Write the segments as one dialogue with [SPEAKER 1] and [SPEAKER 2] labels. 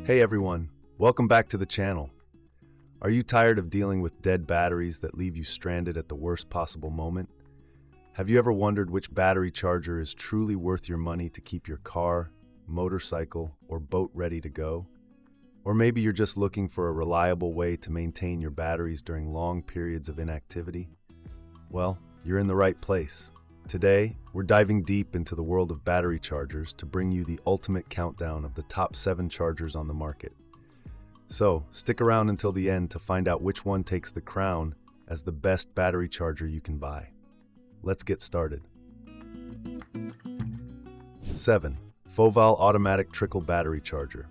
[SPEAKER 1] Hey everyone, welcome back to the channel. Are you tired of dealing with dead batteries that leave you stranded at the worst possible moment? Have you ever wondered which battery charger is truly worth your money to keep your car, motorcycle, or boat ready to go? Or maybe you're just looking for a reliable way to maintain your batteries during long periods of inactivity? Well, you're in the right place. Today, we're diving deep into the world of battery chargers to bring you the ultimate countdown of the top 7 chargers on the market. So, stick around until the end to find out which one takes the crown as the best battery charger you can buy. Let's get started. 7. Foval Automatic Trickle Battery Charger.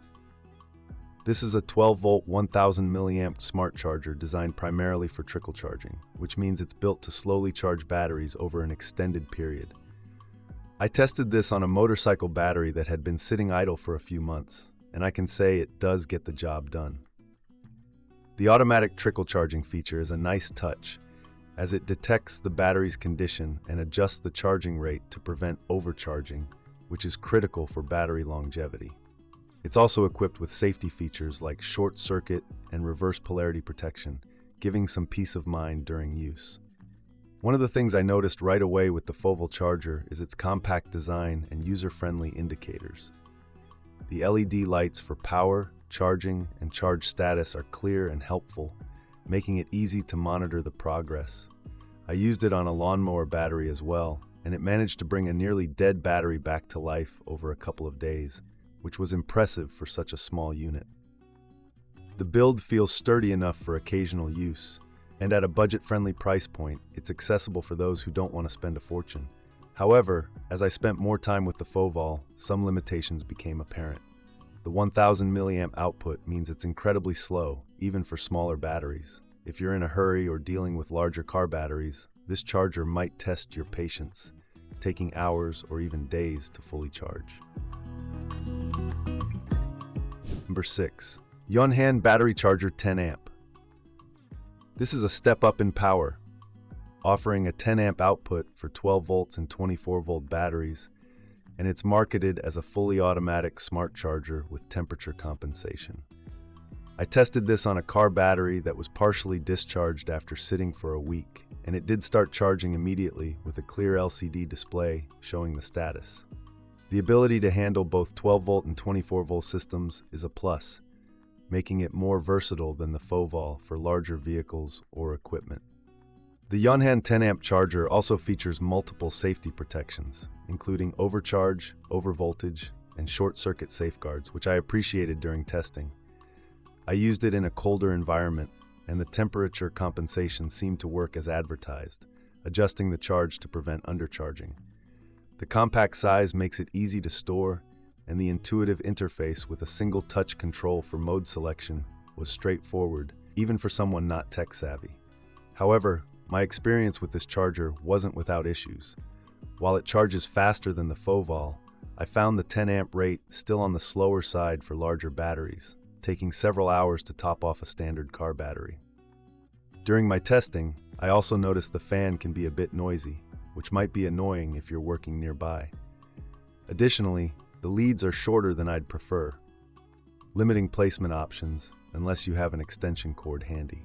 [SPEAKER 1] This is a 12-volt, 1000 milliamp smart charger designed primarily for trickle charging, which means it's built to slowly charge batteries over an extended period. I tested this on a motorcycle battery that had been sitting idle for a few months, and I can say it does get the job done. The automatic trickle charging feature is a nice touch, as it detects the battery's condition and adjusts the charging rate to prevent overcharging, which is critical for battery longevity. It's also equipped with safety features like short circuit and reverse polarity protection, giving some peace of mind during use. One of the things I noticed right away with the Foval charger is its compact design and user-friendly indicators. The LED lights for power, charging, and charge status are clear and helpful, making it easy to monitor the progress. I used it on a lawnmower battery as well, and it managed to bring a nearly dead battery back to life over a couple of days, which was impressive for such a small unit. The build feels sturdy enough for occasional use, and at a budget-friendly price point, it's accessible for those who don't want to spend a fortune. However, as I spent more time with the Foval, some limitations became apparent. The 1000 milliamp output means it's incredibly slow, even for smaller batteries. If you're in a hurry or dealing with larger car batteries, this charger might test your patience, taking hours or even days to fully charge. Number 6. YONHAN Battery Charger 10 amp. This is a step up in power, offering a 10 amp output for 12 volts and 24 volt batteries, and it's marketed as a fully automatic smart charger with temperature compensation. I tested this on a car battery that was partially discharged after sitting for a week, and it did start charging immediately with a clear LCD display showing the status. The ability to handle both 12 volt and 24 volt systems is a plus, making it more versatile than the Foval for larger vehicles or equipment. The YONHAN 10 amp charger also features multiple safety protections, including overcharge, overvoltage, and short circuit safeguards, which I appreciated during testing. I used it in a colder environment, and the temperature compensation seemed to work as advertised, adjusting the charge to prevent undercharging. The compact size makes it easy to store, and the intuitive interface with a single touch control for mode selection was straightforward, even for someone not tech-savvy. However, my experience with this charger wasn't without issues. While it charges faster than the Foval, I found the 10 amp rate still on the slower side for larger batteries, taking several hours to top off a standard car battery. During my testing, I also noticed the fan can be a bit noisy, which might be annoying if you're working nearby. Additionally, the leads are shorter than I'd prefer, limiting placement options unless you have an extension cord handy.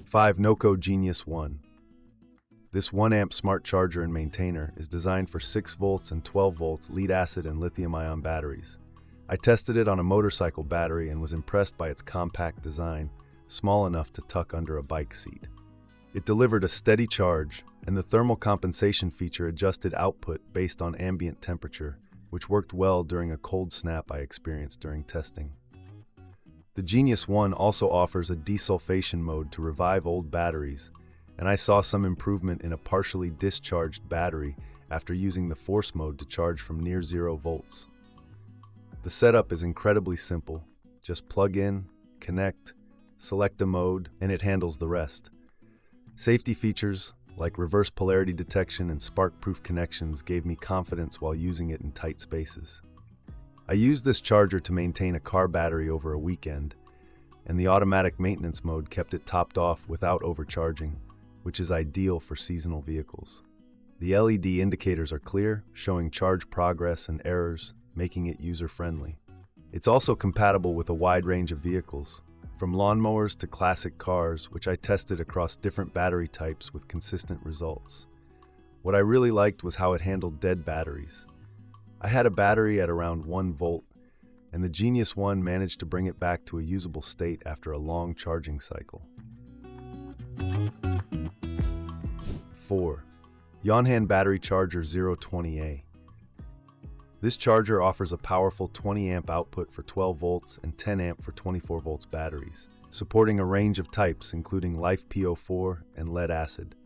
[SPEAKER 1] 5. NOCO Genius 1. This 1 amp smart charger and maintainer is designed for 6 volts and 12 volts lead-acid and lithium-ion batteries. I tested it on a motorcycle battery and was impressed by its compact design, small enough to tuck under a bike seat. It delivered a steady charge, and the thermal compensation feature adjusted output based on ambient temperature, which worked well during a cold snap I experienced during testing. The Genius 1 also offers a desulfation mode to revive old batteries, and I saw some improvement in a partially discharged battery after using the force mode to charge from near 0 volts. The setup is incredibly simple. Just plug in, connect, select a mode, and it handles the rest. Safety features like reverse polarity detection and spark-proof connections gave me confidence while using it in tight spaces. I used this charger to maintain a car battery over a weekend, and the automatic maintenance mode kept it topped off without overcharging, which is ideal for seasonal vehicles. The LED indicators are clear, showing charge progress and errors, making it user-friendly. It's also compatible with a wide range of vehicles, from lawnmowers to classic cars, which I tested across different battery types with consistent results. What I really liked was how it handled dead batteries. I had a battery at around 1 volt, and the Genius One managed to bring it back to a usable state after a long charging cycle. 4. YONHAN Battery Charger 020A. This charger offers a powerful 20 amp output for 12 volts and 10 amp for 24 volts batteries, supporting a range of types including LiFePO4 and lead acid.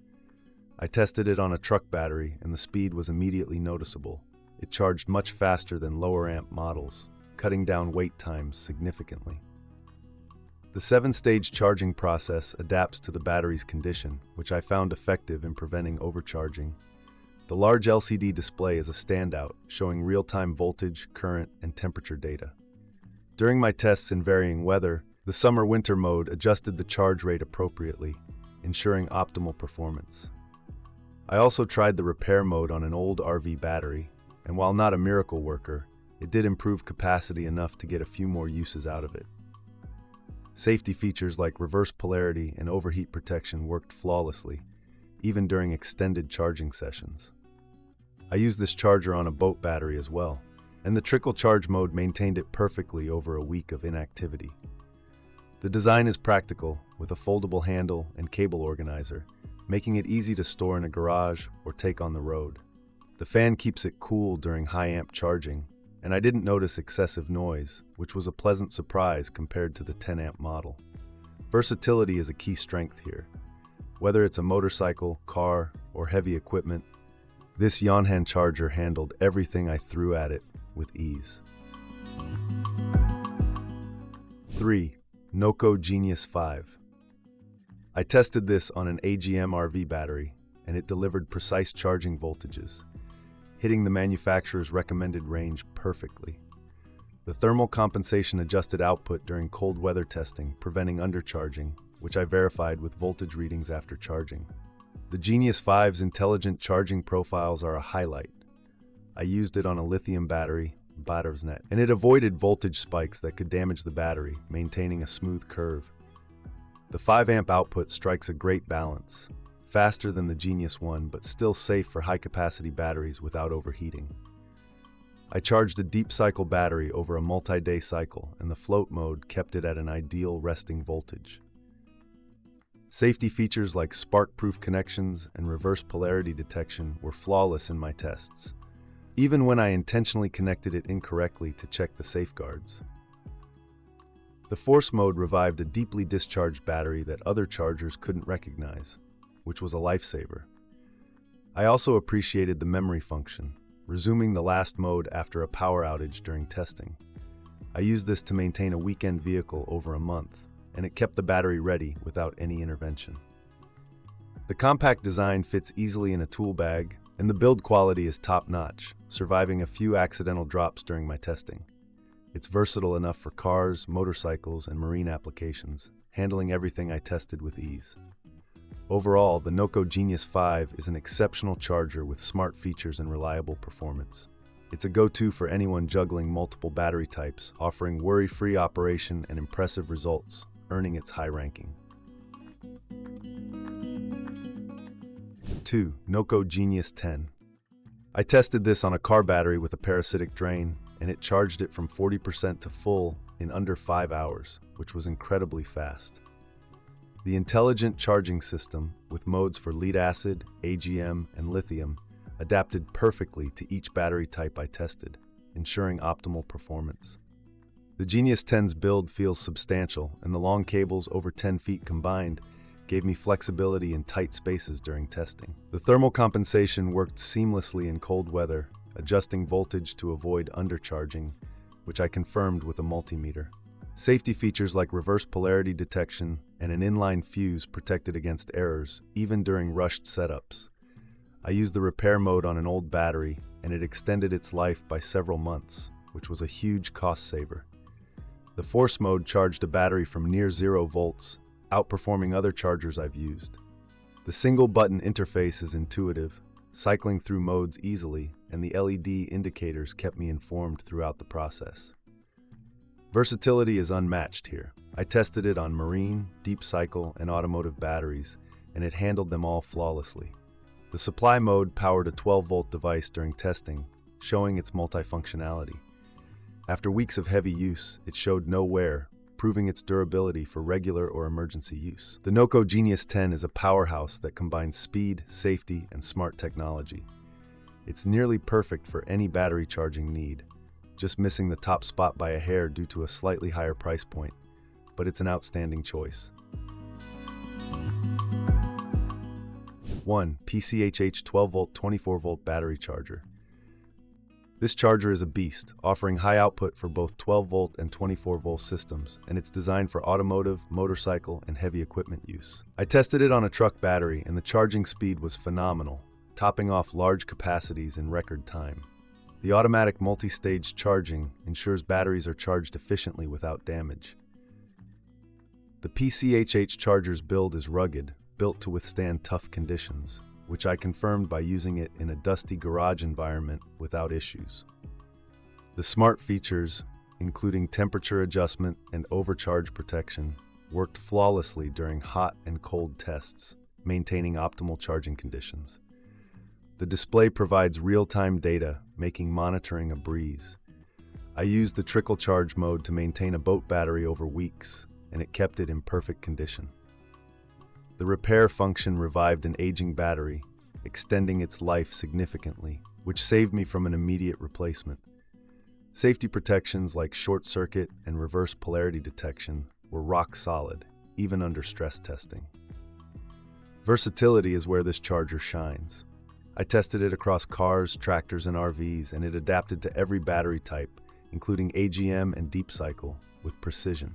[SPEAKER 1] I tested it on a truck battery and the speed was immediately noticeable. It charged much faster than lower amp models, cutting down wait times significantly. The 7-stage charging process adapts to the battery's condition, which I found effective in preventing overcharging. The large LCD display is a standout, showing real-time voltage, current, and temperature data. During my tests in varying weather, the summer-winter mode adjusted the charge rate appropriately, ensuring optimal performance. I also tried the repair mode on an old RV battery, and while not a miracle worker, it did improve capacity enough to get a few more uses out of it. Safety features like reverse polarity and overheat protection worked flawlessly, even during extended charging sessions. I used this charger on a boat battery as well, and the trickle charge mode maintained it perfectly over a week of inactivity. The design is practical, with a foldable handle and cable organizer, making it easy to store in a garage or take on the road. The fan keeps it cool during high amp charging, and I didn't notice excessive noise, which was a pleasant surprise compared to the 10 amp model. Versatility is a key strength here. Whether it's a motorcycle, car, or heavy equipment, this YONHAN charger handled everything I threw at it with ease. 3. NOCO Genius 5. I tested this on an AGM RV battery, and it delivered precise charging voltages, hitting the manufacturer's recommended range perfectly. The thermal compensation adjusted output during cold weather testing, preventing undercharging, which I verified with voltage readings after charging. The Genius 5's intelligent charging profiles are a highlight. I used it on a lithium battery, and it avoided voltage spikes that could damage the battery, maintaining a smooth curve. The 5 amp output strikes a great balance, faster than the Genius One, but still safe for high-capacity batteries without overheating. I charged a deep cycle battery over a multi-day cycle, and the float mode kept it at an ideal resting voltage. Safety features like spark-proof connections and reverse polarity detection were flawless in my tests, even when I intentionally connected it incorrectly to check the safeguards. The force mode revived a deeply discharged battery that other chargers couldn't recognize, which was a lifesaver. I also appreciated the memory function, resuming the last mode after a power outage during testing. I used this to maintain a weekend vehicle over a month, and it kept the battery ready without any intervention. The compact design fits easily in a tool bag, and the build quality is top-notch, surviving a few accidental drops during my testing. It's versatile enough for cars, motorcycles, and marine applications, handling everything I tested with ease. Overall, the NOCO Genius 5 is an exceptional charger with smart features and reliable performance. It's a go-to for anyone juggling multiple battery types, offering worry-free operation and impressive results, earning its high ranking. 2. NOCO Genius 10. I tested this on a car battery with a parasitic drain, and it charged it from 40% to full in under 5 hours, which was incredibly fast. The intelligent charging system, with modes for lead acid, AGM, and lithium, adapted perfectly to each battery type I tested, ensuring optimal performance. The Genius 10's build feels substantial, and the long cables over 10 feet combined gave me flexibility in tight spaces during testing. The thermal compensation worked seamlessly in cold weather, adjusting voltage to avoid undercharging, which I confirmed with a multimeter. Safety features like reverse polarity detection and an inline fuse protected against errors, even during rushed setups. I used the repair mode on an old battery, and it extended its life by several months, which was a huge cost saver. The force mode charged a battery from near 0 volts, outperforming other chargers I've used. The single button interface is intuitive, cycling through modes easily, and the LED indicators kept me informed throughout the process. Versatility is unmatched here. I tested it on marine, deep cycle, and automotive batteries, and it handled them all flawlessly. The supply mode powered a 12-volt device during testing, showing its multifunctionality. After weeks of heavy use, it showed no wear, proving its durability for regular or emergency use. The NOCO Genius 10 is a powerhouse that combines speed, safety, and smart technology. It's nearly perfect for any battery charging need, just missing the top spot by a hair due to a slightly higher price point, but it's an outstanding choice. 1. PCHH 12-volt 24-volt battery charger. This charger is a beast, offering high output for both 12-volt and 24-volt systems, and it's designed for automotive, motorcycle, and heavy equipment use. I tested it on a truck battery, and the charging speed was phenomenal, topping off large capacities in record time. The automatic multi-stage charging ensures batteries are charged efficiently without damage. The PCHH charger's build is rugged, built to withstand tough conditions, which I confirmed by using it in a dusty garage environment without issues. The smart features, including temperature adjustment and overcharge protection, worked flawlessly during hot and cold tests, maintaining optimal charging conditions. The display provides real-time data, making monitoring a breeze. I used the Trickle charge mode to maintain a boat battery over weeks, and it kept it in perfect condition. The repair function revived an aging battery, extending its life significantly, which saved me from an immediate replacement. Safety protections like short circuit and reverse polarity detection were rock solid, even under stress testing. Versatility is where this charger shines. I tested it across cars, tractors, and RVs, and it adapted to every battery type, including AGM and deep cycle, with precision.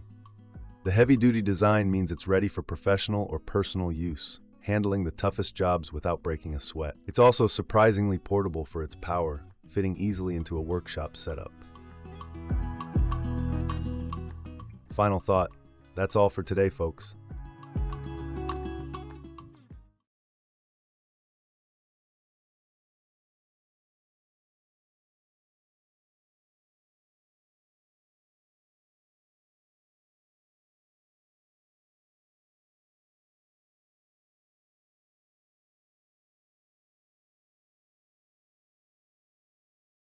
[SPEAKER 1] The heavy-duty design means it's ready for professional or personal use, handling the toughest jobs without breaking a sweat. It's also surprisingly portable for its power, fitting easily into a workshop setup. Final thought, that's all for today, folks.